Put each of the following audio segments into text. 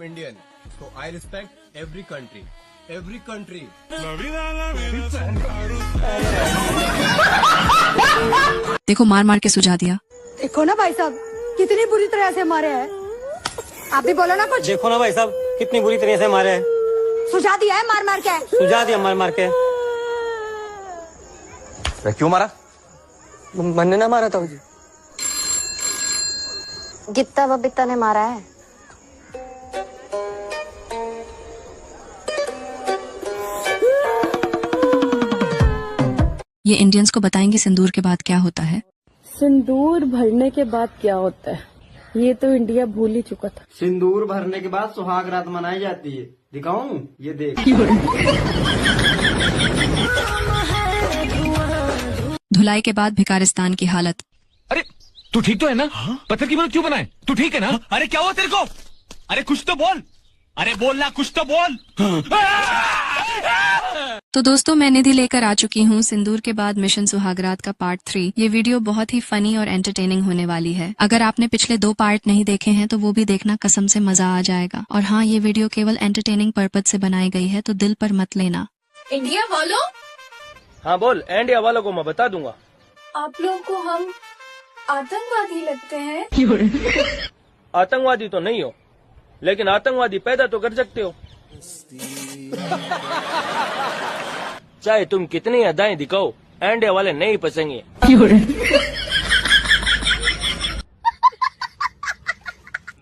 Indian, so I respect every country. Every country. देखो मार मार के सुझा दिया। देखो ना भाई साहब कितनी बुरी तरह से मारे हैं। आप भी बोलो ना कुछ। देखो ना भाई साहब कितनी बुरी तरह से मारे हैं। सुझा दिया है मार मार के। सुझा दिया मार मार के। क्यों मारा? मैंने ना मारा था जी। गित्ता बबिता ने मारा है। ये इंडियंस को बताएंगे सिंदूर के बाद क्या होता है। सिंदूर भरने के बाद क्या होता है ये तो इंडिया भूल ही चुका था। सिंदूर भरने के बाद सुहाग रात मनाई जाती है। दिखाऊं? ये देख। धुलाई के बाद भिकारिस्तान की हालत। अरे तू ठीक तो है ना? पत्थर की बना क्यों बनाए? तू ठीक है ना? अरे क्या हुआ तेरे को? अरे कुछ तो बोल। अरे बोलना कुछ तो बोल। तो दोस्तों मैं निधि लेकर आ चुकी हूँ सिंदूर के बाद मिशन सुहागरात का पार्ट 3। ये वीडियो बहुत ही फनी और एंटरटेनिंग होने वाली है। अगर आपने पिछले 2 पार्ट नहीं देखे हैं तो वो भी देखना, कसम से मजा आ जाएगा। और हाँ, ये वीडियो केवल एंटरटेनिंग पर्पज से बनाई गई है, तो दिल पर मत लेना। इंडिया वालों। हाँ बोल। इंडिया वालों को मैं बता दूंगा। आप लोग को हम आतंकवादी लगते हैं। आतंकवादी तो नहीं हो, लेकिन आतंकवादी पैदा तो कर सकते हो। चाहे तुम कितनी अदाएं दिखाओ, इंडिया वाले नहीं पसंगे।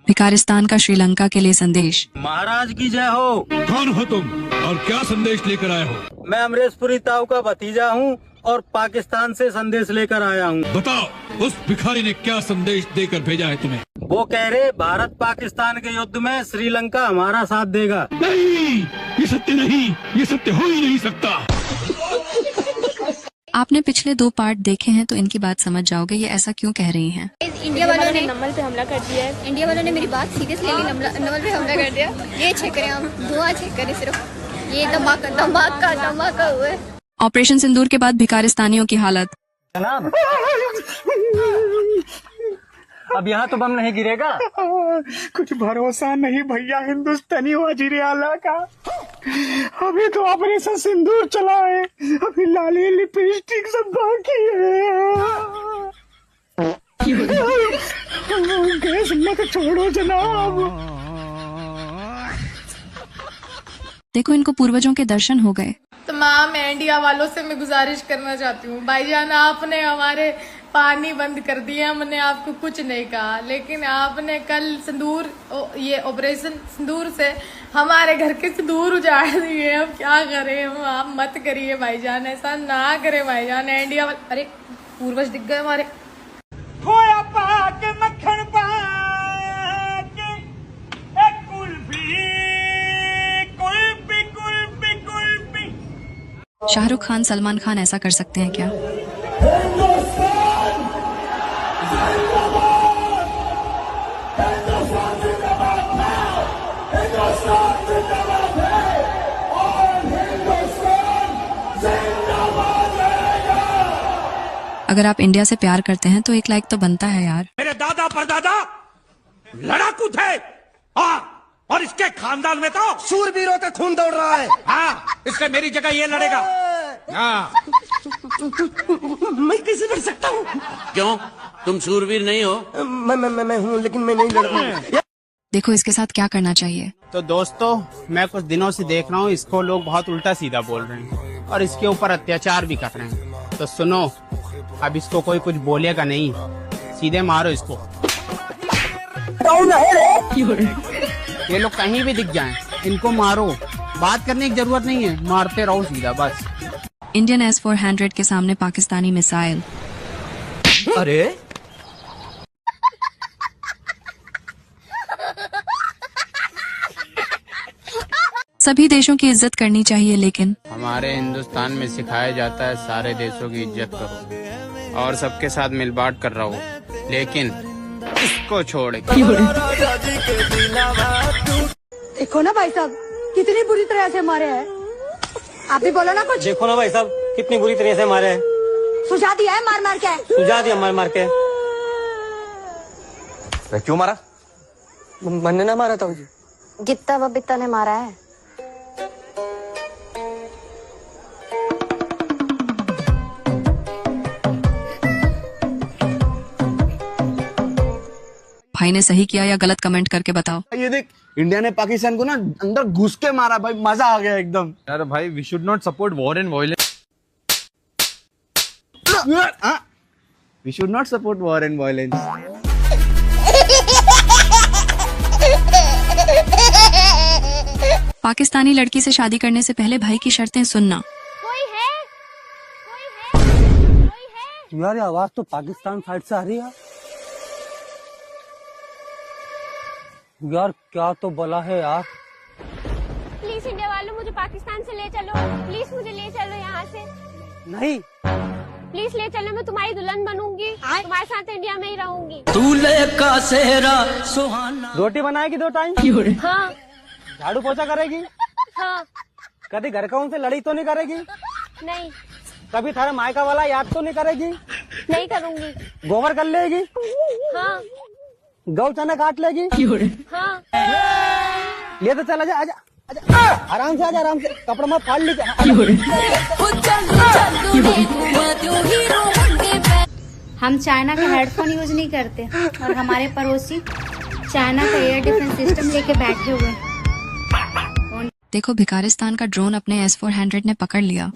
भिकारिस्तान का श्रीलंका के लिए संदेश। महाराज की जय हो। कौन हो तुम और क्या संदेश लेकर आए हो? मैं अमरेशपुरी ताऊ का भतीजा हूँ और पाकिस्तान से संदेश लेकर आया हूँ। बताओ उस भिखारी ने क्या संदेश देकर भेजा है तुम्हें? वो कह रहे भारत पाकिस्तान के युद्ध में श्रीलंका हमारा साथ देगा। नहीं, ये सत्य नहीं, ये सत्य हो ही नहीं सकता। आपने पिछले 2 पार्ट देखे हैं तो इनकी बात समझ जाओगे ये ऐसा क्यों कह रही हैं। इंडिया वालों ने नमल पे हमला कर दिया है। इंडिया वालों ने मेरी बात सीरियस ले ली, नमल पे हमला कर दिया। ये चेक करें, हम धुआं चेक करें सिर्फ। ये धमाका हुआ है। ऑपरेशन सिंदूर के बाद भिकारिस्तानियों की हालत। जनाब अब यहाँ तो बम नहीं गिरेगा। कुछ भरोसा नहीं भैया हिंदुस्तानी वजीर आला का। अभी तो ऑपरेशन सिंदूर चला है, अभी लाली लिपस्टिक सब बाकी है। गैस मत छोड़ो जनाब। देखो इनको पूर्वजों के दर्शन हो गए। तमाम इंडिया वालों से मैं गुजारिश करना चाहती हूँ, भाईजान आपने हमारे पानी बंद कर दिया, हमने आपको कुछ नहीं कहा, लेकिन आपने कल सिंदूर ये ऑपरेशन सिंदूर से हमारे घर के सिंदूर उजाड़ दिए। हम क्या करें? आप मत करिए भाईजान, ऐसा ना करें भाईजान। इंडिया वाले, अरे पूर्वज दिख गए हमारे। खोया पाक मक्खन पाक कुल्फी कुल्फी कुल्फी कुल्फी। शाहरुख खान, सलमान खान ऐसा कर सकते हैं क्या? अगर आप इंडिया से प्यार करते हैं तो एक लाइक तो बनता है यार। मेरे दादा परदादा लड़ाकू थे और इसके खानदान में तो शूरवीरों का खून दौड़ रहा है। हाँ, इसलिए मेरी जगह ये लड़ेगा। हाँ। मैं कैसे लड़ सकता हूँ? क्यों? तुम शूरवीर नहीं हो? मैं हूँ, लेकिन मैं नहीं लड़ूंगा। देखो इसके साथ क्या करना चाहिए। तो दोस्तों मैं कुछ दिनों से देख रहा हूँ इसको लोग बहुत उल्टा सीधा बोल रहे हैं और इसके ऊपर अत्याचार भी कर रहे हैं। तो सुनो, अब इसको कोई कुछ बोलेगा नहीं, सीधे मारो इसको। ये लोग कहीं भी दिख जाएं, इनको मारो। बात करने की जरूरत नहीं है, मारते रहो सीधा बस। इंडियन S-400 के सामने पाकिस्तानी मिसाइल। अरे सभी देशों की इज्जत करनी चाहिए, लेकिन हमारे हिंदुस्तान में सिखाया जाता है सारे देशों की इज्जत करो और सबके साथ मिल बांट कर रहो, लेकिन इसको छोड़। देखो ना भाई साहब कितनी बुरी तरह से मारे हैं। आप भी बोलो ना कुछ। देखो ना भाई साहब कितनी बुरी तरह से मारे हैं। सुझा दिया है मार मार के। सुझा दिया मार मार के। क्यों मारा? मैंने ना मारा था जी। गित्ता बबीता ने मारा है। भाई ने सही किया या गलत कमेंट करके बताओ। ये देख, इंडिया ने पाकिस्तान को ना अंदर घुस के मारा भाई, मजा आ गया एकदम। यार भाई, we should not support war and violence. We should not support war and violence. Pakistani लड़की से शादी करने से पहले भाई की शर्तें सुनना। कोई है? कोई है? कोई है? यार ये आवाज तो पाकिस्तान साइड से आ रही है। यार क्या तो बोला है यार। प्लीज इंडिया वालों मुझे पाकिस्तान से ले चलो, प्लीज मुझे ले चलो यहाँ से। नहीं, प्लीज ले चलो, मैं तुम्हारी दुल्हन बनूंगी, तुम्हारे साथ इंडिया में ही रहूंगी। रोटी बनाएगी 2 टाइम? हाँ झाड़ू पोछा करेगी? हाँ। कभी घर का उनसे लड़ी तो नहीं करेगी? नहीं। कभी थारे मायका वाला याद तो नहीं करेगी? नहीं करूंगी। गोबर कर लेगी? हाँ। गौ चना काट लेगी? हाँ। ले तो चल, आजा आजा आजा, आराम से आजा, आराम से, कपड़ा मत फाड़ लीजिए। हम चाइना का हेडफोन यूज नहीं करते और हमारे पड़ोसी चाइना का एयर डिफेंस सिस्टम लेके बैठे हुए हैं। देखो, भिकारिस्तान का ड्रोन अपने S-400 ने पकड़ लिया।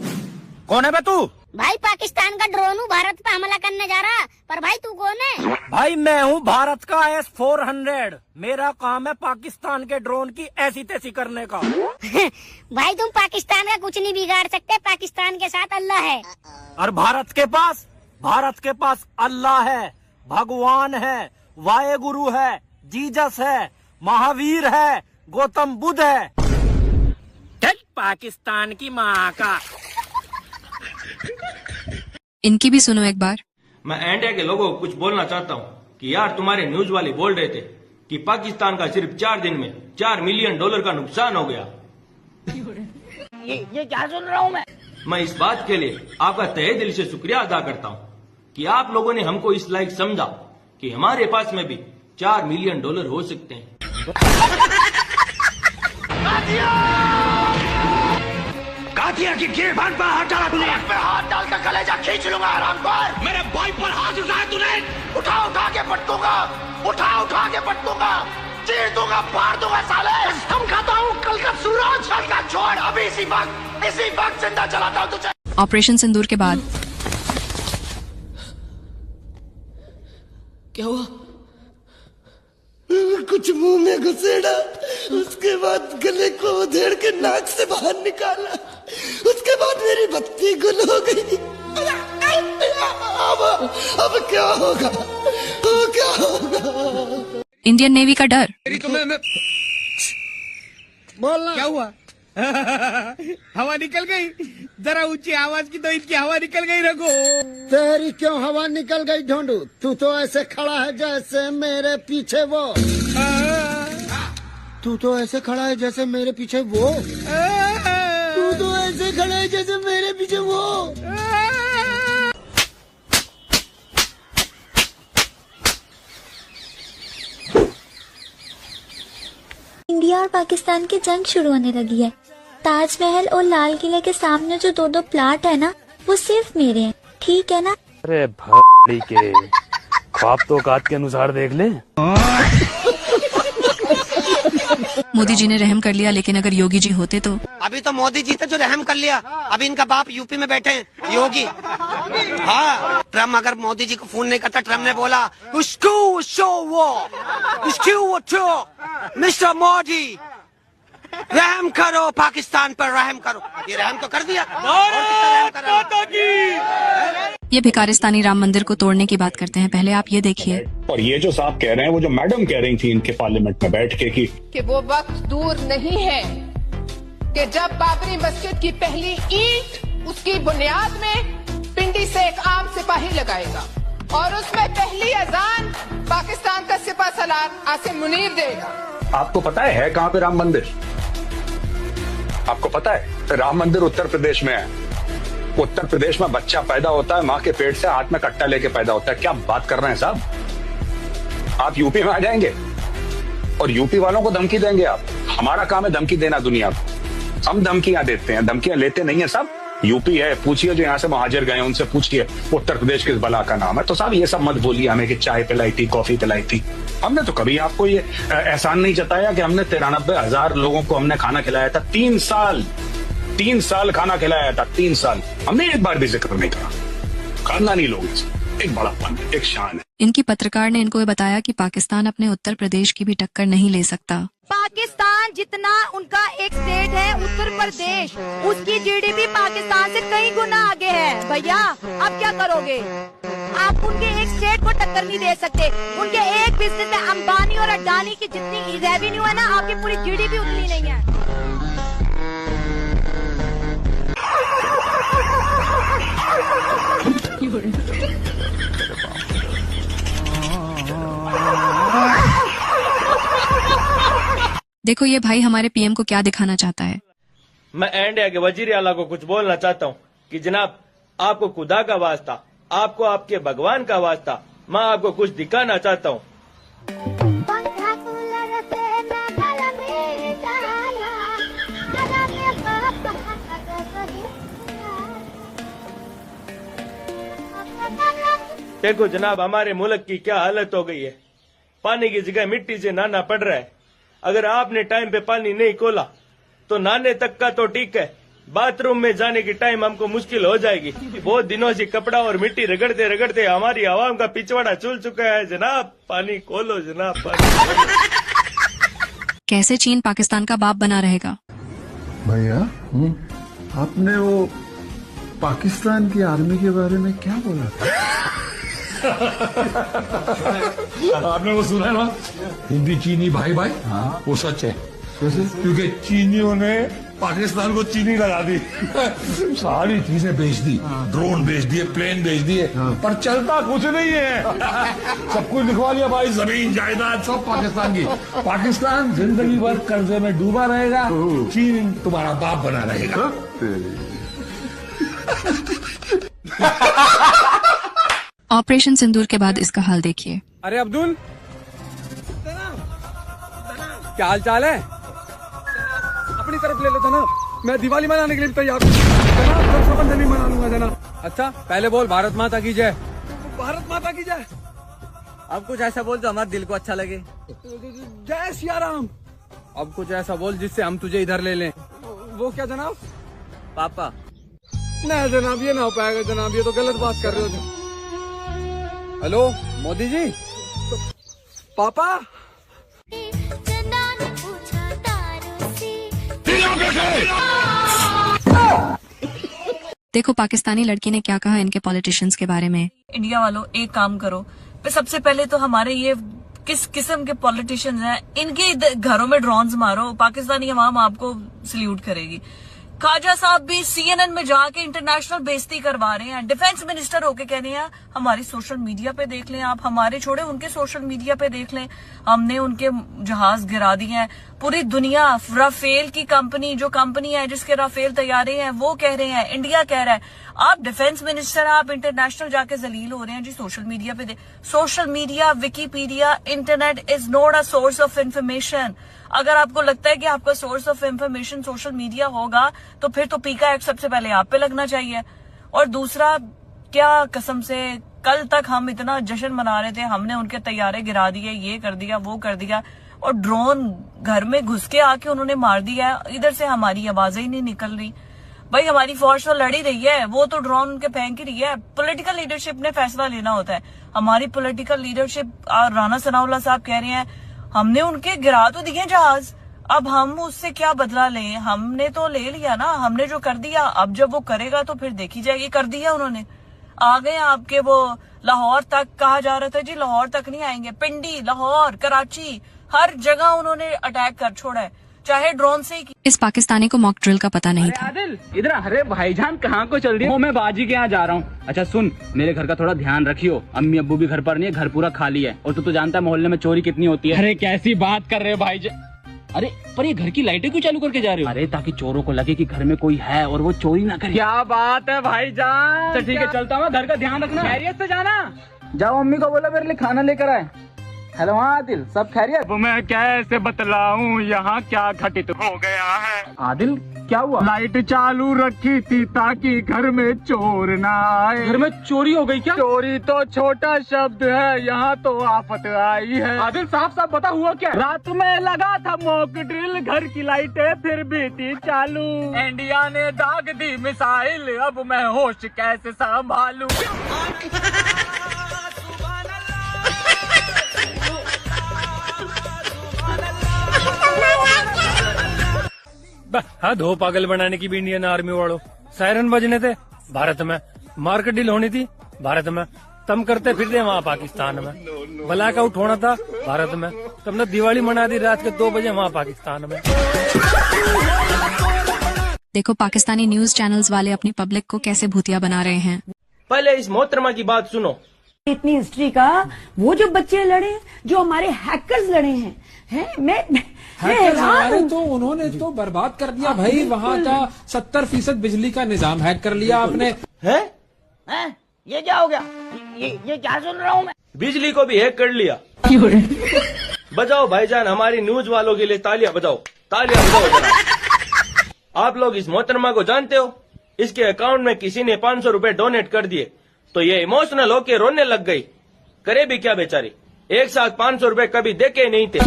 कौन है बे तू? भाई पाकिस्तान का ड्रोन हूँ, भारत पे हमला करने जा रहा, पर भाई तू कौन है? भाई मैं हूँ भारत का S-400। मेरा काम है पाकिस्तान के ड्रोन की ऐसी तैसी करने का। भाई तुम पाकिस्तान का कुछ नहीं बिगाड़ सकते, पाकिस्तान के साथ अल्लाह है। और भारत के पास अल्लाह है, भगवान है, वाहे गुरु है, जीसस है, महावीर है, गौतम बुद्ध है। पाकिस्तान की माँ का। इनकी भी सुनो एक बार। मैं इंडिया के लोगों को कुछ बोलना चाहता हूँ कि यार तुम्हारे न्यूज वाले बोल रहे थे कि पाकिस्तान का सिर्फ 4 दिन में $4 मिलियन का नुकसान हो गया। ये क्या सुन रहा हूँ मैं इस बात के लिए आपका तहे दिल से शुक्रिया अदा करता हूँ कि आप लोगों ने हमको इस लायक समझा कि हमारे पास में भी $4 मिलियन हो सकते हैं। कातिया की गिरबान पर हाथ डाला तूने। मैं हाथ डालकर कलेजा खींच लूंगा हरामखोर। मेरे भाई पर हाथ उठाया तूने। उठा के पटकूंगा, उठा के पटकूंगा, चीर दूंगा, फाड़ दूंगा साले। कसम खाता हूँ, कल का सूरज, कल का छोड़, अभी इसी वक्त जिंदा चलाता हूँ तुझे। ऑपरेशन सिंदूर के बाद क्या हुआ? कुछ मुंह में घुसेड़ा, उसके बाद गले को उधेड़ के नाक से बाहर निकाला, उसके बाद मेरी बत्ती गुल हो गई। अब क्या होगा? क्या होगा? इंडियन नेवी का डर। बोलना क्या हुआ? हवा निकल गई। जरा ऊंची आवाज की तो इनकी हवा निकल गई। रखो, तेरी क्यों हवा निकल गई ढूंढू? तू तो ऐसे खड़ा है जैसे मेरे पीछे वो। तू तो ऐसे खड़ा है जैसे मेरे पीछे वो। तू तो ऐसे खड़ा है जैसे मेरे पीछे वो। इंडिया और पाकिस्तान की जंग शुरू होने लगी है। ताजमहल और लाल किले के सामने जो 2 प्लाट है ना, वो सिर्फ मेरे हैं, ठीक है ना? अरे भाई के ख्वाब तो औकात के अनुसार देख ले। मोदी जी ने रहम कर लिया, लेकिन अगर योगी जी होते तो। अभी तो मोदी जी थे जो रहम कर लिया, अभी इनका बाप यूपी में बैठे हैं, योगी। हाँ, ट्रम्प अगर मोदी जी को फोन नहीं करता, ट्रम्प ने बोला मिस्टर मोदी रहम करो, पाकिस्तान पर रहम करो। ये रहम तो कर दिया। ये भिकारिस्तानी राम मंदिर को तोड़ने की बात करते हैं। पहले आप ये देखिए। और ये जो साहब कह रहे हैं, वो जो मैडम कह रही थी इनके पार्लियामेंट में बैठ के कि वो वक्त दूर नहीं है कि जब बाबरी मस्जिद की पहली ईंट उसकी बुनियाद में पिंडी से एक आम सिपाही लगाएगा और उसमें पहली अजान पाकिस्तान का सिपा सलार आसिम मुनीर देगा। आपको पता है कहाँ पे राम मंदिर? आपको पता है राम मंदिर उत्तर प्रदेश में है। उत्तर प्रदेश में बच्चा पैदा होता है, माँ के पेट से हाथ में कट्टा लेके पैदा होता है। क्या बात कर रहे हैं साहब? आप यूपी में आ जाएंगे और यूपी वालों को धमकी देंगे आप? हमारा काम है धमकी देना दुनिया को। हम धमकियां देते हैं, धमकियां लेते नहीं है सब। यूपी है, पूछिए जो यहाँ से महाजर गए उनसे पूछिए उत्तर प्रदेश किस बला का नाम है। तो साहब ये सब मत बोलिए हमें कि चाय पिलाई थी, कॉफी पिलाई थी। हमने तो कभी आपको ये एहसान नहीं जताया कि हमने 93,000 लोगों को हमने खाना खिलाया था। 3 साल खाना खिलाया था, 3 साल। हमने एक बार भी जिक्र नहीं करा। खानदानी लोग एक बड़ापन, एक शान है। इनकी पत्रकार ने इनको ये बताया कि पाकिस्तान अपने उत्तर प्रदेश की भी टक्कर नहीं ले सकता। पाकिस्तान जितना उनका एक स्टेट है उत्तर प्रदेश, उसकी जीडीपी पाकिस्तान से कई गुना आगे है। भैया अब क्या करोगे? आप उनके एक स्टेट को टक्कर नहीं दे सकते। उनके एक बिजनेस में अंबानी और अडानी की जितनी रेवेन्यू है ना, आपकी पूरी जीडीपी उतनी नहीं है। देखो ये भाई हमारे पीएम को क्या दिखाना चाहता है। मैं इंडिया के वजीर आला को कुछ बोलना चाहता हूँ कि जनाब, आपको खुदा का वास्ता, आपको आपके भगवान का वास्ता, मैं आपको कुछ दिखाना चाहता हूँ। देखो जनाब, हमारे मुल्क की क्या हालत हो गई है। पानी की जगह मिट्टी से नहाना पड़ रहा है। अगर आपने टाइम पे पानी नहीं खोला तो नहाने तक का तो ठीक है, बाथरूम में जाने की टाइम हमको मुश्किल हो जाएगी। बहुत दिनों से कपड़ा और मिट्टी रगड़ते रगड़ते हमारी आवाम का पिछवाड़ा चुल चुका है। जनाब पानी खोलो जनाब, पानी। कैसे चीन पाकिस्तान का बाप बना रहेगा? भैया आपने वो पाकिस्तान की आर्मी के बारे में क्या बोला था? आपने वो सुना है ना, हिंदी चीनी भाई भाई? हाँ। वो सच है। कैसे? क्योंकि चीनियों ने पाकिस्तान को चीनी लगा दी। सारी चीजें बेच दी, ड्रोन बेच दिए, प्लेन बेच दिए, पर चलता कुछ नहीं है। सब कुछ लिखवा लिया भाई, जमीन जायदाद सब पाकिस्तान की। पाकिस्तान जिंदगी भर कर्जे में डूबा रहेगा, चीन तुम्हारा बाप बना रहेगा। ऑपरेशन सिंदूर के बाद इसका हाल देखिए। अरे अब्दुल, क्या हाल चाल है? अपनी तरफ ले लो जनाब, मैं दिवाली मनाने के लिए तैयार हूँ जनाब। रक्षाबंधन भी मना लूंगा जनाब। अच्छा पहले बोल भारत माता की जय। भारत माता की जय। अब कुछ ऐसा बोल जो हमारे दिल को अच्छा लगे। जय सिया राम। अब कुछ ऐसा बोल जिससे हम तुझे इधर ले लें। वो क्या जनाब? पापा। नहीं जनाब ये ना हो पाएगा जनाब, ये तो गलत बात कर रहे हो। हेलो मोदी जी। पापा। देखो पाकिस्तानी लड़की ने क्या कहा इनके पॉलिटिशियंस के बारे में। इंडिया वालों एक काम करो, सबसे पहले तो हमारे ये किस किस्म के पॉलिटिशियंस हैं, इनके घरों में ड्रोन्स मारो, पाकिस्तानी अवाम आपको सल्यूट करेगी। खाजा साहब भी CNN में जाके इंटरनेशनल बेइज्जती करवा रहे हैं। डिफेंस मिनिस्टर होके कह रहे हैं हमारी सोशल मीडिया पे देख लें आप, हमारे छोड़े उनके सोशल मीडिया पे देख लें, हमने उनके जहाज गिरा दिए हैं। पूरी दुनिया राफेल की कंपनी, जो कंपनी है जिसके राफेल तैयारे हैं, वो कह रहे हैं, इंडिया कह रहा है। आप डिफेंस मिनिस्टर, आप इंटरनेशनल जाके जलील हो रहे हैं जी सोशल मीडिया पे। Social media, Wikipedia, internet is not a source of information. अगर आपको लगता है कि आपका source of information social media होगा तो फिर तो पीका एक्ट सबसे पहले आप पे लगना चाहिए। और दूसरा, क्या कसम से कल तक हम इतना जश्न मना रहे थे, हमने उनके तैयारे गिरा दिए, ये कर दिया, वो कर दिया, और ड्रोन घर में घुस के आके उन्होंने मार दिया। इधर से हमारी आवाजें ही नहीं निकल रही। भाई हमारी फौज तो लड़ ही रही है, वो तो ड्रोन उनके फेंक ही रही है। पॉलिटिकल लीडरशिप ने फैसला लेना होता है। हमारी पॉलिटिकल लीडरशिप, राना सनाउल्लाह साहब कह रहे हैं हमने उनके गिरा तो दिए जहाज, अब हम उससे क्या बदला लें? हमने तो ले लिया ना, हमने जो कर दिया, अब जब वो करेगा तो फिर देखी जाएगी। कर दिया उन्होंने। आ गए आपके वो लाहौर तक, कहा जा रहा था जी लाहौर तक नहीं आएंगे, पिंडी, लाहौर, कराची, हर जगह उन्होंने अटैक कर छोड़ा है, चाहे ड्रोन से ही। इस पाकिस्तानी को मॉक ड्रिल का पता नहीं था। इधर। अरे भाईजान कहाँ को चल रही है? मैं बाजी के यहाँ जा रहा हूँ। अच्छा सुन, मेरे घर का थोड़ा ध्यान रखियो, अम्मी अब्बू भी घर पर नहीं है, घर पूरा खाली है। और तू तो जानता है मोहल्ले में चोरी कितनी होती है। अरे कैसी बात कर रहे हो भाईजान? अरे पर ये घर की लाइटें क्यों चालू करके जा रहे हो? अरे ताकि चोरों को लगे कि घर में कोई है और वो चोरी ना करे। क्या बात है भाईजान। ठीक है चलता हूँ, घर का ध्यान रखना, खैरियत से जाना। जाओ अम्मी को बोला मेरे लिए खाना लेकर आए। हेलो हाँ आदिल, सब खैरियत? मैं कैसे बतलाऊं यहाँ क्या घटित हो गया है। आदिल क्या हुआ? लाइट चालू रखी थी ताकि घर में चोर ना आए। घर में चोरी हो गई क्या? चोरी तो छोटा शब्द है, यहाँ तो आफत आई है। आदिल साफ साफ बता हुआ क्या? रात में लगा था मॉक ड्रिल, घर की लाइटें फिर भी थी चालू। इंडिया ने दाग दी मिसाइल, अब मैं होश कैसे संभालूं। हद हो पागल बनाने की भी इंडियन आर्मी वालों। सायरन बजने थे भारत में, मार्केट डील होनी थी भारत में, तम करते फिरते वहाँ पाकिस्तान में। ब्लैकआउट होना था भारत में, तुमने दिवाली मना दी रात के 2 बजे वहाँ पाकिस्तान में। देखो पाकिस्तानी न्यूज चैनल्स वाले अपनी पब्लिक को कैसे भूतिया बना रहे हैं। पहले इस मोहतरमा की बात सुनो। इतनी हिस्ट्री का वो जो बच्चे लड़े, जो हमारे हैकर्स लड़े हैं, मैं हमारे तो उन्होंने तो बर्बाद कर दिया भाई। वहाँ का 70% बिजली का निजाम हैक कर लिया आपने। हैं? ये क्या हो गया? ये क्या सुन रहा हूँ मैं? बिजली को भी हैक कर लिया। बजाओ भाईजान, हमारी न्यूज वालों के लिए तालियां बजाओ, तालियां बजाओ जरा। आप लोग इस मोहतरमा को जानते हो? इसके अकाउंट में किसी ने 500 रुपए डोनेट कर दिए तो ये इमोशनल होके रोने लग गई। करे भी क्या बेचारी, एक साथ 500 रुपए कभी देखे नहीं थे।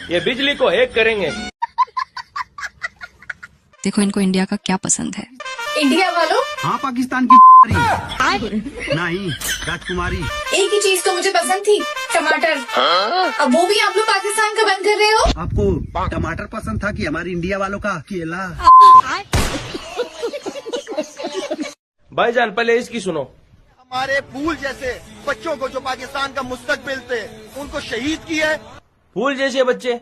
ये बिजली को हैक करेंगे। देखो इनको इंडिया का क्या पसंद है। इंडिया वालों? हाँ, पाकिस्तान की नहीं राजकुमारी। एक ही चीज तो मुझे पसंद थी, टमाटर। अब वो भी आप लोग पाकिस्तान का बंद कर रहे हो? आपको टमाटर पसंद था कि हमारे इंडिया वालों का केला? भाईजान पहले इसकी सुनो। हमारे फूल जैसे बच्चों को जो पाकिस्तान का मुस्तकबिल थे, उनको शहीद किया है। फूल जैसे बच्चे?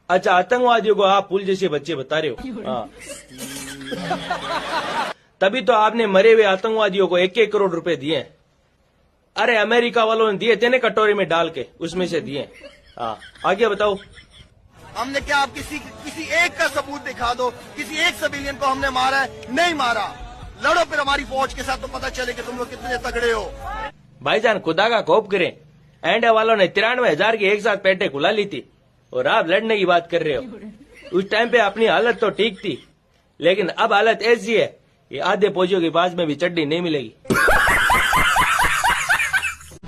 अच्छा, आतंकवादियों को आप फूल जैसे बच्चे बता रहे हो? हाँ। तभी तो आपने मरे हुए आतंकवादियों को 1-1 करोड़ रुपए दिए। अरे अमेरिका वालों ने दिए थे ना कटोरी में डाल के, उसमें से दिए। हाँ, आगे बताओ। हमने क्या, आप किसी एक का सबूत दिखा दो, किसी एक सिविलियन को हमने मारा है? नहीं मारा। लड़ो फिर हमारी फौज के साथ तो पता चले कि तुम लोग कितने तगड़े हो। भाईजान खुदा का खौफ करें, इंडिया वालों ने 93,000 की एक साथ पेटे खुला ली थी और आप लड़ने की बात कर रहे हो। उस टाइम पे अपनी हालत तो ठीक थी, लेकिन अब हालत ऐसी है कि आधे फौजियों की बाज में भी चड्डी नहीं मिलेगी।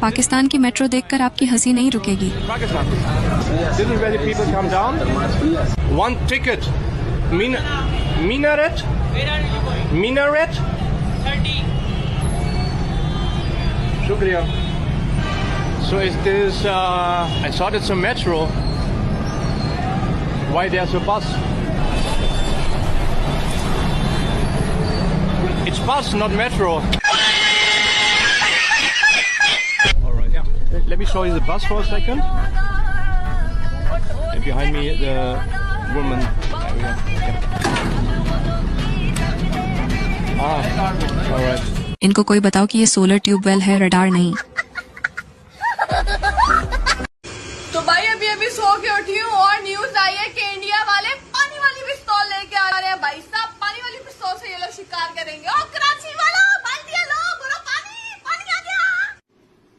पाकिस्तान की मेट्रो देखकर आपकी हंसी नहीं रुकेगी। This is where the people come down. 1 ticket. Minaret. 30. Shukriya. So is this? I thought it's a metro. Why there's a bus? It's bus, not metro. All right. Yeah. Let me show you the bus for a second. And behind me, the woman. There we go. All right. इनको कोई बताओ कि ये solar tubewell है, radar नहीं। तो भाई अभी सो के उठी हूँ और न्यूज आई है कि इंडिया वाले पानी वाली पिस्तौल लेके आ रहे हैं। भाई साहब, पानी वाली पिस्तौल से ये लोग शिकार करेंगे। और कराची वालों, बाल्टियां लो, बोलो पानी आ गया।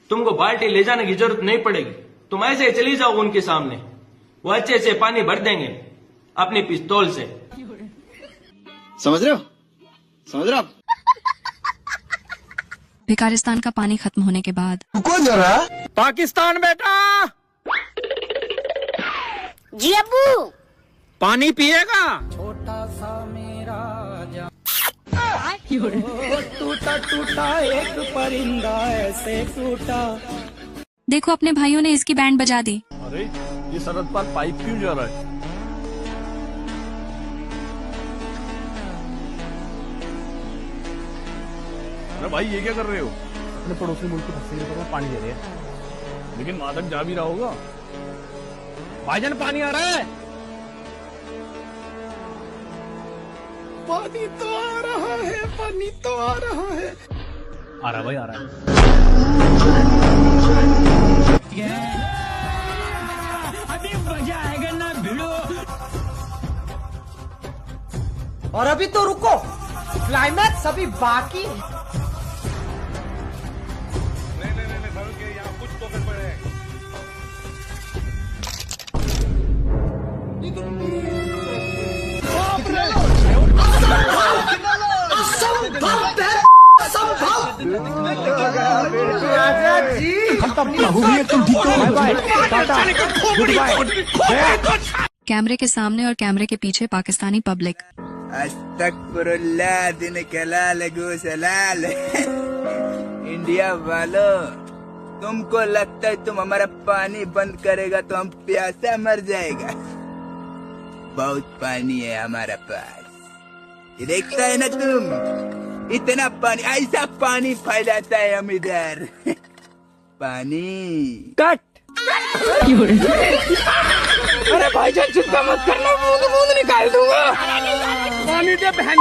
तुमको बाल्टी ले जाने की जरूरत नहीं पड़ेगी, तुम ऐसे चली जाओ उनके सामने, वो अच्छे से पानी भर देंगे अपनी पिस्तौल से। समझ रहे हो? समझ रहे हो? भिकारिस्तान का पानी खत्म होने के बाद रुको जरा। पाकिस्तान बेटा, जी अब्बू, पानी पिएगा? छोटा सा मेरा टूटा टूटा एक परिंदा ऐसे टूटा। देखो अपने भाइयों ने इसकी बैंड बजा दी। अरे ये सरहद पार पाइप क्यों जा रहा है? अरे भाई ये क्या कर रहे हो? अपने पड़ोसी मुल्क को फंसे पर पानी दे रहे हैं। लेकिन वहां तक जा भी रहा होगा। भाईजान पानी आ रहा है। पानी तो आ रहा है, पानी तो आ रहा है। आ रहा भाई, आ रहा है। अभी मजा आएगा ना भिड़ो। और अभी तो रुको, क्लाइमैक्स अभी बाकी है। नहीं, यहाँ कुछ तो गड़बड़ है। कैमरे के सामने और कैमरे के पीछे पाकिस्तानी पब्लिक। अस्तगफिरुल्लाह दिन कला लगो सलाल। इंडिया वालों, तुमको लगता है तुम हमारा पानी बंद करेगा तो हम प्यासा मर जाएगा? बहुत पानी है हमारा पास, ये देखता है ना तुम, इतना पानी, ऐसा पानी फैलाता है हम इधर। पानी कट। अरे भाईजान चिंता मत करना, बूंद निकाल दूंगा। पानी दे बहन।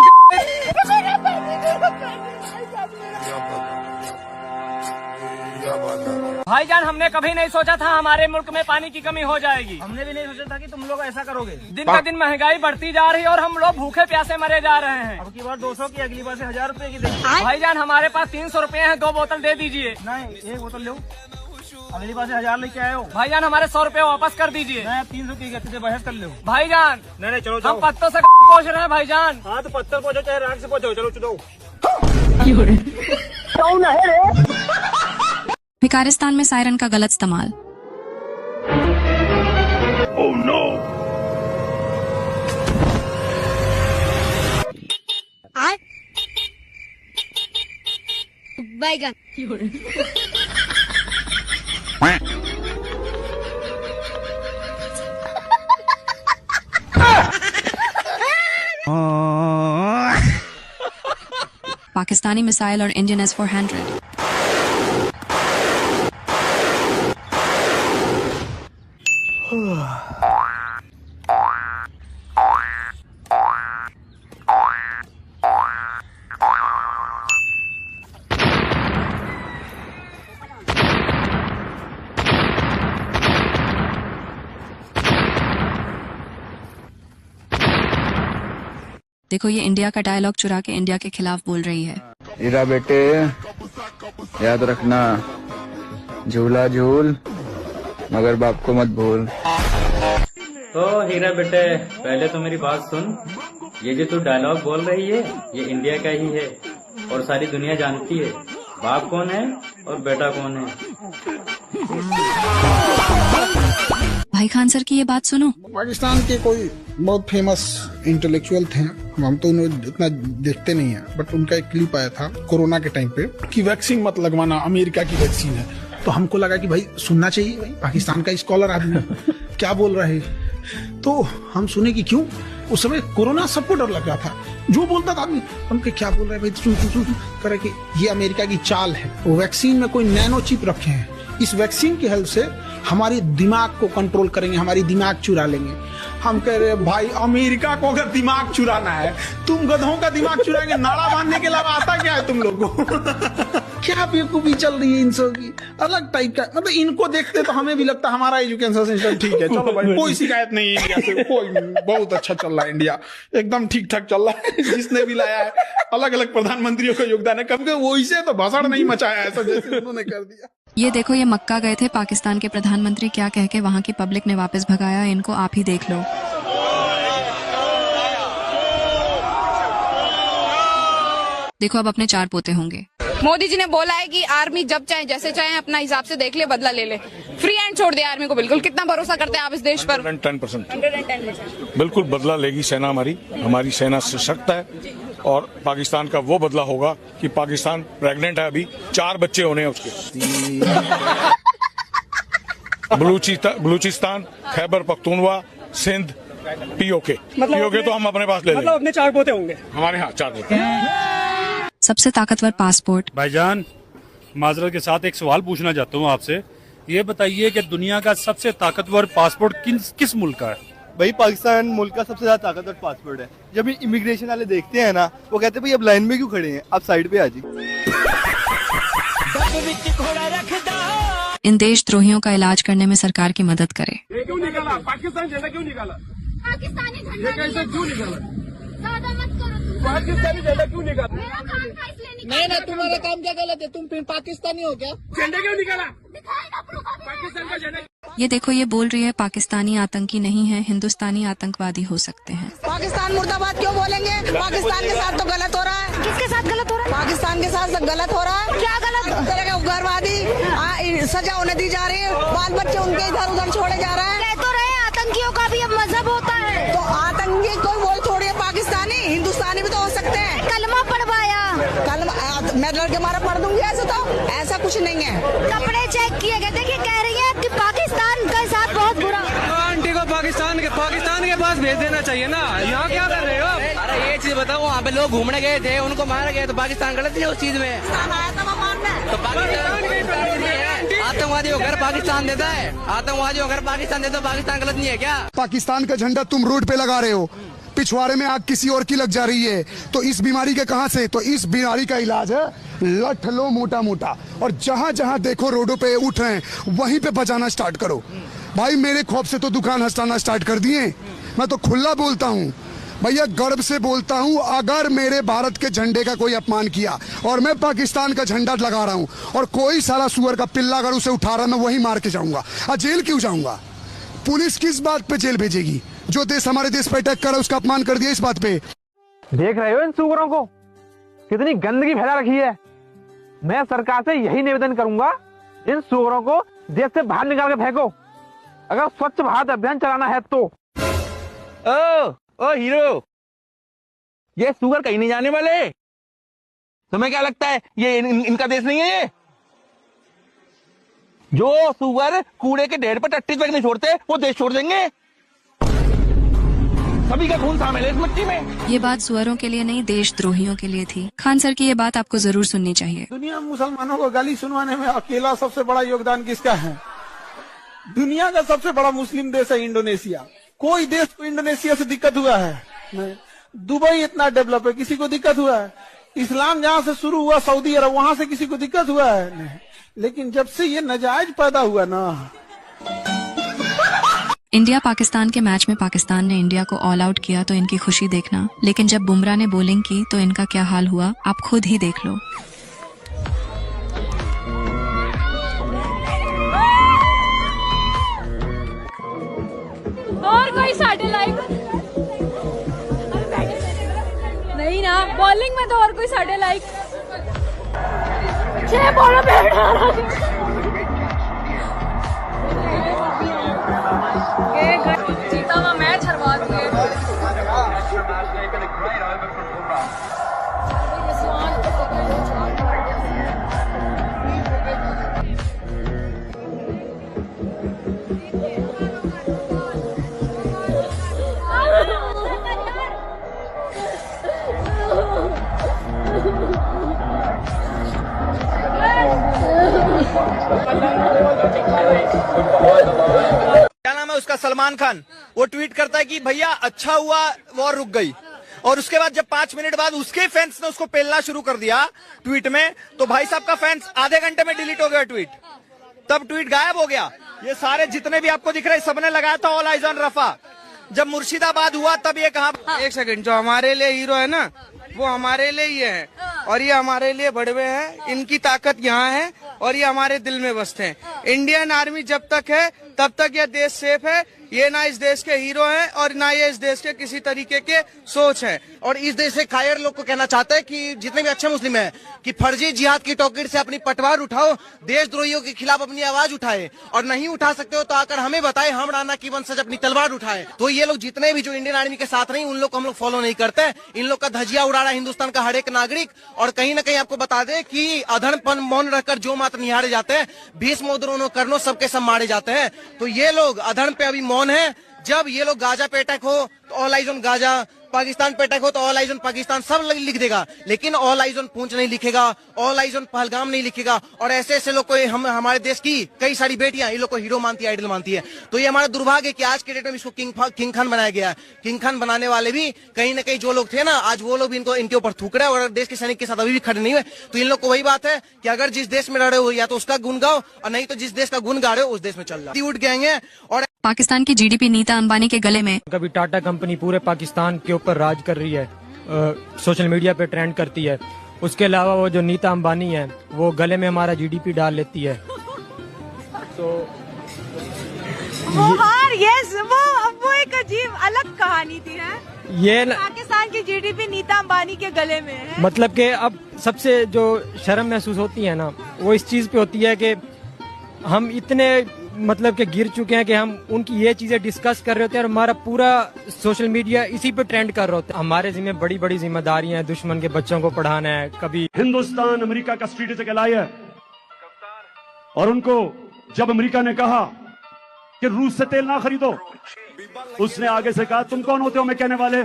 भाईजान, हमने कभी नहीं सोचा था हमारे मुल्क में पानी की कमी हो जाएगी। हमने भी नहीं सोचा था कि तुम लोग ऐसा करोगे। दिन का दिन महंगाई बढ़ती जा रही है और हम लोग भूखे प्यासे मरे जा रहे हैं। अब की बार 200 की, अगली बार से 1000 रुपए की देंगे। भाईजान, हमारे पास 300 रुपए हैं, 2 बोतल दे दीजिए। नहीं, 1 बोतल लो, अगली बार से 1000 लेके आए हो। भाईजान, हमारे 100 रुपए वापस कर दीजिए। मैं 300 की तुझे बहस कर लो। भाईजान नहीं, चलो हम पत्तों से पहुँच रहे हैं। भाईजान हाँ तो पत्थर पहुँचो चाहे राख से पहुँचो, चलो चलो। भिकारिस्तान में सायरन का गलत इस्तेमाल। Oh no! बैगन। पाकिस्तानी मिसाइल और इंडियन S-400। देखो, ये इंडिया का डायलॉग चुरा के इंडिया के खिलाफ बोल रही है। हीरा बेटे, याद रखना, झूला झूल मगर बाप को मत भूल। तो हीरा बेटे, पहले तो मेरी बात सुन। ये जो तू डायलॉग बोल रही है, ये इंडिया का ही है और सारी दुनिया जानती है बाप कौन है और बेटा कौन है। भाई खान सर की ये बात सुनो। पाकिस्तान के कोई बहुत फेमस इंटेलेक्चुअल थे, हम तो उन्हें इतना देखते नहीं है, बट उनका एक क्लिप आया था कोरोना के टाइम पे कि वैक्सीन मत लगवाना, अमेरिका की वैक्सीन है। तो हमको लगा कि भाई सुनना चाहिए, भाई पाकिस्तान का स्कॉलर आदमी क्या बोल रहा है। तो हम सुने कि क्यों, उस समय कोरोना सबको डर लग रहा था, जो बोलता था आदमी हमके क्या बोल रहा है भाई, सुन करे कि ये अमेरिका की चाल है। वो वैक्सीन में कोई नैनो चिप रखे हैं, इस वैक्सीन की हेल्प से हमारी दिमाग को कंट्रोल करेंगे, हमारी दिमाग चुरा लेंगे। हम कह रहे भाई, अमेरिका को अगर दिमाग चुराना है, तुम गधों का दिमाग चुराएंगे, नाड़ा बांधने के अलावा आता क्या है तुम लोगों को। क्या बेवकूफी चल रही है इन सब की, अलग टाइप का। मतलब इनको देखते तो हमें भी लगता हमारा एजुकेशन सिस्टम ठीक है, चलो भाई कोई शिकायत नहीं है इंडिया से, कोई बहुत अच्छा चल रहा है, इंडिया एकदम ठीक ठाक चल रहा है। जिसने भी लाया है, अलग अलग प्रधानमंत्रियों का योगदान है, कम वो इसे तो भाषण नहीं मचाया ऐसा जैसे उन्होंने कर दिया। ये देखो, ये मक्का गए थे पाकिस्तान के प्रधानमंत्री, क्या कह के वहाँ की पब्लिक ने वापस भगाया। इनको आप ही देख लो। देखो, अब अपने 4 पोते होंगे। मोदी जी ने बोला है कि आर्मी जब चाहे जैसे चाहे अपना हिसाब से देख ले, बदला ले ले, फ्री हैंड छोड़ दे आर्मी को। बिल्कुल, कितना भरोसा करते हैं आप इस देश पर? 110%। बिल्कुल बदला लेगी सेना हमारी सेना सशक्त है और पाकिस्तान का वो बदला होगा कि पाकिस्तान प्रेग्नेंट है, अभी 4 बच्चे होने हैं उसके। बलूचिस्तान, खैबर पख्तूनवा, सिंध, पीओके तो हम अपने पास ले लेंगे। मतलब अपने 4 पोते होंगे हमारे, हाँ 4 पोते। सबसे ताकतवर पासपोर्ट। भाईजान, माजरत के साथ एक सवाल पूछना चाहता हूँ आपसे। ये बताइए कि दुनिया का सबसे ताकतवर पासपोर्ट किस मुल्क का है? भाई, पाकिस्तान मुल्क का सबसे ज्यादा ताकतवर पासपोर्ट है। जब इमिग्रेशन वाले देखते हैं ना, वो कहते हैं भाई अब लाइन में क्यों खड़े हैं, आप साइड पे आ जाइए। इन देशद्रोहियों का इलाज करने में सरकार की मदद करे। ये क्यों निकाला? पाकिस्तान झंडा क्यों निकाला? पाकिस्तानी झंडा क्यों निकाला? पाकिस्तानी झंडा क्यों निकाला? नहीं, तुम्हारा काम क्या गलत है? तुम पाकिस्तानी हो क्या? झंडा क्यों निकाला? पाकिस्तान का झंडा ये देखो, ये बोल रही है पाकिस्तानी आतंकी नहीं है, हिंदुस्तानी आतंकवादी हो सकते हैं। पाकिस्तान मुर्दाबाद क्यों बोलेंगे? पाकिस्तान के साथ तो गलत हो रहा है। किसके साथ गलत हो रहा है? पाकिस्तान के साथ गलत हो रहा है। क्या गलत? तरह के उग्रवादी सजा उन्हें दी जा रही है, बाल बच्चे उनके इधर उधर छोड़े जा रहे हैं। कह तो रहे आतंकियों का भी अब मजहब होता है, तो आतंकी कोई बोल छोड़िए, पाकिस्तानी हिंदुस्तानी भी तो हो सकते हैं। कलमा पढ़वाया, मैं लड़के मारा पढ़ दूंगी, ऐसे तो ऐसा कुछ नहीं है। कपड़े चेक किए गए, देखिए कह रही है कि पाकिस्तान का साथ बहुत बुरा। आंटी को पाकिस्तान के पास भेज देना चाहिए ना, यहाँ क्या कर रहे हो? अरे ये चीज बताओ, वहाँ पे लोग घूमने गए थे, उनको मारा गया, तो पाकिस्तान गलत नहीं है उस चीज में? तो आतंकवादी होकर पाकिस्तान देता है, आतंकवादी होकर पाकिस्तान देता है, पाकिस्तान गलत नहीं है क्या? पाकिस्तान का झंडा तुम रोड पे लगा रहे हो, पिछवाड़े में आग किसी और की लग जा रही है, तो इस बीमारी के कहां से? तो इस बीमारी का इलाज है लठ लो मोटा मोटा, और जहां जहां देखो रोडों पे उठ रहे हैं वहीं पे बजाना स्टार्ट करो। भाई मेरे खौफ से तो दुकान हंसाना स्टार्ट कर दिए। मैं तो खुला बोलता हूँ भैया, गर्व से बोलता हूँ, अगर मेरे भारत के झंडे का कोई अपमान किया और मैं पाकिस्तान का झंडा लगा रहा हूँ और कोई साला सुअर का पिल्ला अगर उसे उठा रहा, मैं वही मार के जाऊंगा। जेल क्यों जाऊंगा? पुलिस किस बात पे जेल भेजेगी? जो देश हमारे देश पे अटैक करा उसका अपमान कर दिया इस बात पे। देख रहे हो इन सुअरों को, कितनी गंदगी फैला रखी है। मैं सरकार से यही निवेदन करूंगा, इन सुअरों को देश से बाहर निकाल के फेंको, अगर स्वच्छ भारत अभियान चलाना है तो। ओ हीरो, ये सुअर कहीं नहीं जाने वाले। तुम्हें क्या लगता है ये इनका देश नहीं है? ये जो सुअर कूड़े के ढेर पर टट्टी नहीं छोड़ते वो देश छोड़ देंगे। सभी का खून शामिल है इस मिट्टी में। ये बात सुअरों के लिए नहीं, देशद्रोहियों के लिए थी। खान सर की ये बात आपको जरूर सुननी चाहिए। दुनिया में मुसलमानों को गाली सुनवाने में अकेला सबसे बड़ा योगदान किसका है? दुनिया का सबसे बड़ा मुस्लिम देश है इंडोनेशिया। कोई देश को इंडोनेशिया से दिक्कत हुआ है? नहीं। दुबई इतना डेवलप है, किसी को दिक्कत हुआ है? इस्लाम जहाँ से शुरू हुआ सऊदी अरब, वहां से किसी को दिक्कत हुआ है? नहीं। लेकिन जब से ये नाजायज पैदा हुआ ना, इंडिया पाकिस्तान के मैच में पाकिस्तान ने इंडिया को ऑल आउट किया तो इनकी खुशी देखना, लेकिन जब बुमराह ने बॉलिंग की तो इनका क्या हाल हुआ आप खुद ही देख लो। और कोई साढ़े लाइक नहीं ना, बॉलिंग में तो और कोई साढ़े लाइक 6 बॉलों पे जीता हुआ मैच हरवा दिए। क्या नाम है उसका, सलमान खान, वो ट्वीट करता है कि भैया अच्छा हुआ वॉर रुक गई, और उसके बाद जब 5 मिनट बाद उसके फैंस ने उसको पेलना शुरू कर दिया ट्वीट में, तो भाई साहब का फैंस आधे घंटे में डिलीट हो गया ट्वीट, तब ट्वीट गायब हो गया। ये सारे जितने भी आपको दिख रहे हैं सबने लगाया था ऑल आइज ऑन रफा। जब मुर्शिदाबाद हुआ तब ये कहा। एक सेकंड, जो हमारे लिए हीरो है ना वो हमारे लिए ही है, और ये हमारे लिए बड़वे हैं, इनकी ताकत यहाँ है और ये हमारे दिल में बसते हैं। इंडियन आर्मी जब तक है तब तक यह देश सेफ है। ये ना इस देश के हीरो हैं और ना ये इस देश के किसी तरीके के सोच है। और इस देश से कायर लोग को कहना चाहते हैं कि जितने भी अच्छे मुस्लिम हैं कि फर्जी जिहाद की टोकरी से अपनी पटवार उठाओ, देशद्रोहियों के खिलाफ अपनी आवाज उठाए, और नहीं उठा सकते हो तो आकर हमें बताए, हम राणा की वंशज अपनी तलवार उठाए। तो ये लोग जितने भी जो इंडियन आर्मी के साथ नहीं, उन लोग को हम लोग फॉलो नहीं करते। इन लोग का धजिया उड़ा रहा है हिंदुस्तान का हर एक नागरिक। और कहीं ना कहीं आपको बता दें कि अधर्मपन मौन रहकर जो मात्र निहारे जाते हैं, भीष्म द्रोणों कर्णों सबके सब मारे जाते हैं। तो ये लोग अधर्म पे अभी मौन है। जब ये लोग गाजा पे अटैक हो तो all eyes on Gaza, Pakistan पे अटैक हो तो ऑल आइज ऑन पाकिस्तान, सब लिख देगा, लेकिन ऑल आइज ऑन पूंछ नहीं लिखेगा, ऑल आइज ऑन पहलगाम नहीं लिखेगा। और ऐसे ऐसे लोग को हमारे देश की कई सारी बेटियां इन लोग को हीरो मानती है, आइडल मानती है। तो ये हमारा दुर्भाग्य है कि आज के डेट में इसको किंग खान बनाया गया है। किंग खान बनाने वाले भी कहीं ना कहीं जो लोग थे ना, आज वो लोग भी इनके ऊपर थूक रहे हैं, और देश के सैनिक के साथ अभी भी खड़े नहीं हुए। तो इन लोग को वही बात है कि अगर जिस देश में रहे हो या तो उसका गुण गाओ, और नहीं तो जिस देश का गुण गा रहे हो उस देश में चल रहा। उठ गए हैं। और पाकिस्तान की जीडीपी नीता अंबानी के गले में। कभी टाटा कंपनी पूरे पाकिस्तान के ऊपर राज कर रही है, सोशल मीडिया पे ट्रेंड करती है। उसके अलावा वो जो नीता अंबानी है वो गले में हमारा जीडीपी डाल लेती है। तो हार, यस, वो एक अजीब अलग कहानी थी है। ये पाकिस्तान की जीडीपी नीता अंबानी के गले में है। मतलब कि अब सबसे जो शर्म महसूस होती है ना, वो इस चीज पे होती है कि हम इतने मतलब कि गिर चुके हैं कि हम उनकी ये चीजें डिस्कस कर रहे होते हैं और हमारा पूरा सोशल मीडिया इसी पे ट्रेंड कर रहा होता है। हमारे जिम्मे बड़ी बड़ी जिम्मेदारियां हैं, दुश्मन के बच्चों को पढ़ाना है। कभी हिंदुस्तान अमेरिका का स्ट्रेटेजिक एलाई है और उनको जब अमेरिका ने कहा कि रूस से तेल ना खरीदो, उसने आगे से कहा तुम कौन होते हो मैं कहने वाले,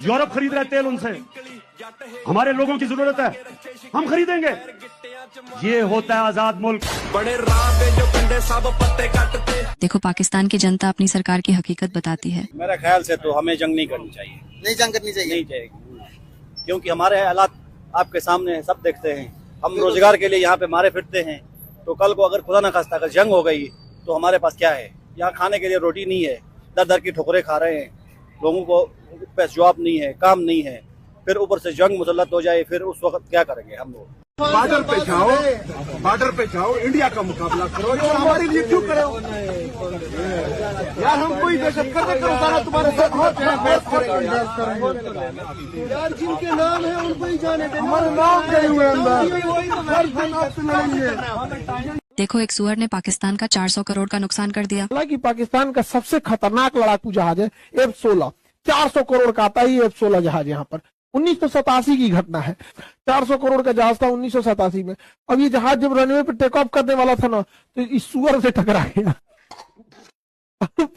यूरोप खरीद रहे तेल उनसे, हमारे लोगों की जरूरत है, हम खरीदेंगे। ये होता है आजाद मुल्क। बड़े जो कंडे सब पत्ते काटते। देखो पाकिस्तान की जनता अपनी सरकार की हकीकत बताती है। मेरा ख्याल से तो हमें जंग नहीं करनी चाहिए। नहीं जंग करनी चाहिए, नहीं चाहिए, क्योंकि हमारे हालात आपके सामने सब देखते हैं। हम रोजगार के लिए यहाँ पे मारे फिरते हैं, तो कल को अगर खुदा न खास्ता अगर जंग हो गई तो हमारे पास क्या है? यहाँ खाने के लिए रोटी नहीं है, दर दर की ठोकरें खा रहे हैं, लोगों को पैसा जॉब नहीं है, काम नहीं है, फिर ऊपर से जंग मुसल्लत हो जाए, फिर उस वक्त क्या करेंगे हम लोग? बॉर्डर पे जाओ, इंडिया का मुकाबला करो। यार हमारे लिए क्यों करो? यार हम कोई दहशत गर्द करो, सारा तुम्हारे साथ होते हैं, यार जिनके नाम है उनको ही जाने देना। हमारे नाम गए हुए अंदर। देखो एक सुअर ने पाकिस्तान का 400 करोड़ का नुकसान कर दिया। हालांकि पाकिस्तान का सबसे खतरनाक लड़ाकू जहाज है F-16, 400 करोड़ का आता ही F-16 जहाज यहाँ पर। 1987 की घटना है, 400 करोड़ का जहाज था 1987 में। अब ये जहाज जब रनवे पे टेक ऑफ करने वाला था ना, तो इस सुअर से टकरा गया।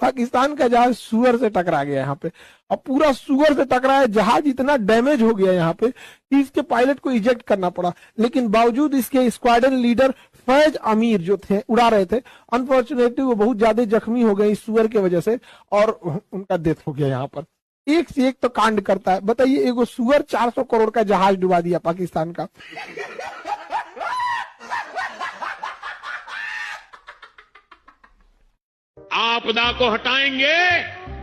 पाकिस्तान का जहाज सुअर से टकरा गया यहाँ पे, अब पूरा सुअर से टकराया, जहाज इतना डैमेज हो गया यहाँ पे कि इसके पायलट को इजेक्ट करना पड़ा। लेकिन बावजूद इसके स्क्वाड्रन लीडर फैज अमीर जो थे, उड़ा रहे थे, अनफॉर्चुनेटली वो बहुत ज्यादा जख्मी हो गए इस सुअर की वजह से और उनका डेथ हो गया यहाँ पर। एक से एक तो कांड करता है। बताइए, एगो सुअर 400 करोड़ का जहाज डुबा दिया पाकिस्तान का। आपदा को हटाएंगे,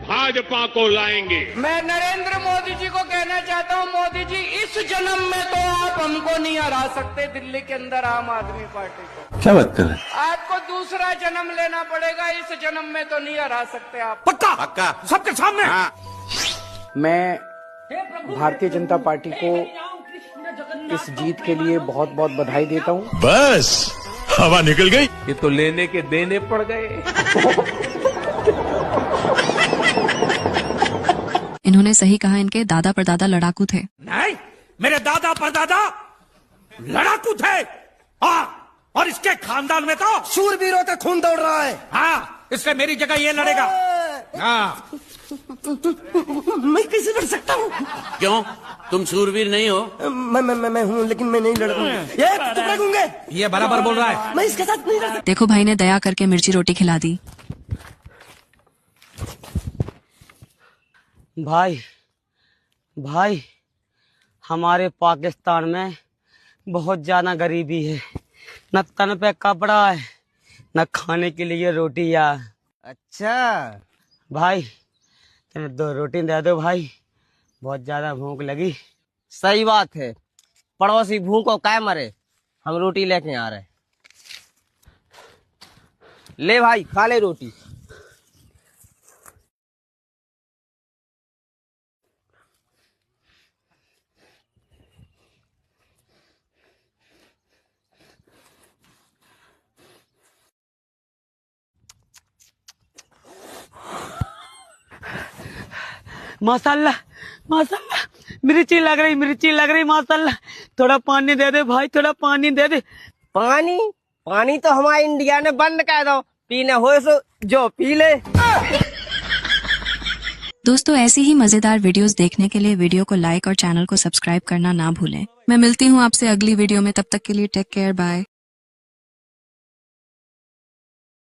भाजपा को लाएंगे। मैं नरेंद्र मोदी जी को कहना चाहता हूं, मोदी जी इस जन्म में तो आप हमको नहीं हरा सकते, दिल्ली के अंदर आम आदमी पार्टी को। क्या बात कर रहे हैं? आपको दूसरा जन्म लेना पड़ेगा, इस जन्म में तो नहीं हरा सकते आप। पक्का पक्का सबके सामने। मैं भारतीय जनता पार्टी को इस जीत के लिए बहुत बहुत बधाई देता हूं। बस हवा निकल गई। ये तो लेने के देने पड़ गए। इन्होंने सही कहा, इनके दादा परदादा लड़ाकू थे। नहीं, मेरे दादा परदादा लड़ाकू थे। और इसके खानदान में तो शूरवीरों का खून दौड़ रहा है। हाँ, इसलिए मेरी जगह ये लड़ेगा। हाँ। मैं कैसे लड़ सकता हूँ? क्यों? तुम शूरवीर नहीं हो? मैं हूँ, लेकिन मैं नहीं लड़ूंगा। ये टुकड़े गूंगे। ये बराबर बोल रहा है। मैं इसके साथ नहीं लड़ सकता। देखो भाई ने दया करके मिर्ची रोटी खिला दी। भाई हमारे पाकिस्तान में बहुत ज्यादा गरीबी है, न तन पे कपड़ा है, न खाने के लिए रोटी। यार अच्छा भाई, तेने 2 रोटी दे दो भाई, बहुत ज्यादा भूख लगी। सही बात है, पड़ोसी भूखों काय मरे, हम रोटी लेके आ रहे। ले भाई खा ले रोटी। माशाल्लाह माशाल्लाह, मिर्ची लग रही माशाल्लाह। थोड़ा पानी दे दे भाई, थोड़ा पानी दे दे। पानी तो हमारे इंडिया ने बंद कर दो, पीने हो सो जो पी ले। दोस्तों ऐसी ही मजेदार वीडियोस देखने के लिए वीडियो को लाइक और चैनल को सब्सक्राइब करना ना भूलें। मैं मिलती हूँ आपसे अगली वीडियो में, तब तक के लिए टेक केयर, बाय।